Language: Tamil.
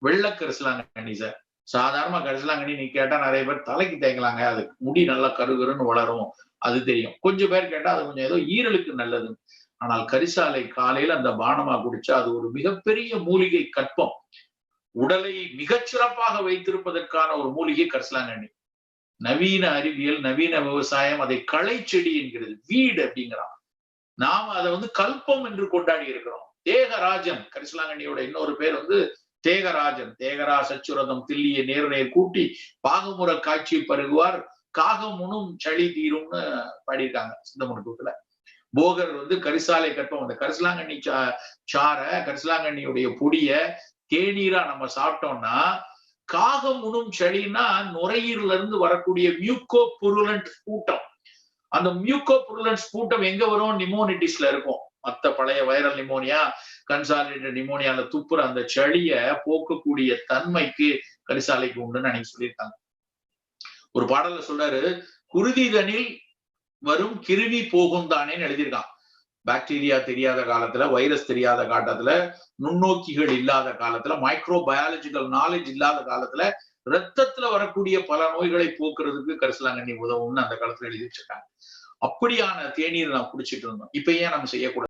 வெள்ளை கரிசலாங்கண்ணி சார். சாதாரண கரிசலாங்கண்ணி நீ கேட்டா நிறைய பேர் தலைக்கு தேய்க்கலாங்க, அது முடி நல்லா கருகருன்னு வளரும், அது தெரியும். கொஞ்சம் பேர் கேட்டா அது கொஞ்சம் ஏதோ ஈரலுக்கு நல்லது. ஆனால் கரிசாலை காலையில அந்த பானமா குடிச்சா அது ஒரு மிகப்பெரிய மூலிகை கற்பம். உடலை மிகச்சிறப்பாக வைத்திருப்பதற்கான ஒரு மூலிகை கரிசலாங்கண்ணி. நவீன அறிவியல், நவீன விவசாயம் அதை களை செடி என்கிறது, வீடு அப்படிங்கிறான். நாம அதை கல்பம் என்று கொண்டாடி இருக்கிறோம். தேகராஜன், கரிசலாங்கண்ணியோட இன்னொரு பேர் தேகராஜன். தேகரா சச்சுரதம் தில்லிய நேர்நேர் கூட்டி பாகமுற காட்சி பருகுவார் காகமுனும் சளி தீரும்னு பாடியிருக்காங்க சிந்தமனுக்குள்ள. போகர் கரிசாலை கற்பம், அந்த கரிசலாங்கண்ணி சார, கரிசலாங்கண்ணியுடைய பொடிய தேநீரா நம்ம சாப்பிட்டோம்னா காகம் உணும் சளின்னா நுரையீரல இருந்து வரக்கூடிய மியூக்கோ புருலண்ட் ஸ்பூட்டம். அந்த மியூக்கோ புருலண்ட் ஸ்பூட்டம் எங்க வரும்? நிமோனிட்டிஸ்ல இருக்கும். மத்த பழைய வைரல் நிமோனியா, கன்சாலிடேட்டட் நிமோனியால துப்புற அந்த சளிய போக்கக்கூடிய தன்மைக்கு கரிசாலைக்கு உண்டுன்னு அன்னைக்கு சொல்லியிருக்காங்க. ஒரு பாடல்ல சொல்றாரு, குருதிதனில் வரும் கிருமி போகும் தானேன்னு எழுதியிருக்கான். பாக்டீரியா தெரியாத காலத்துல, வைரஸ் தெரியாத காலத்துல, நுண்ணோக்கிகள் இல்லாத காலத்துல, மைக்ரோ பயாலஜிக்கல் நாலேஜ் இல்லாத காலத்துல ரத்தத்துல வரக்கூடிய பல நோய்களை போக்குறதுக்கு கரிசலாங்கண்ணி உதவும்னு அந்த காலத்துல எழுதி வச்சிருக்காங்க. அப்படியான தேநீர் நாம் குடிச்சிட்டு இருந்தோம். இப்ப ஏன் நம்ம செய்யக்கூடாது?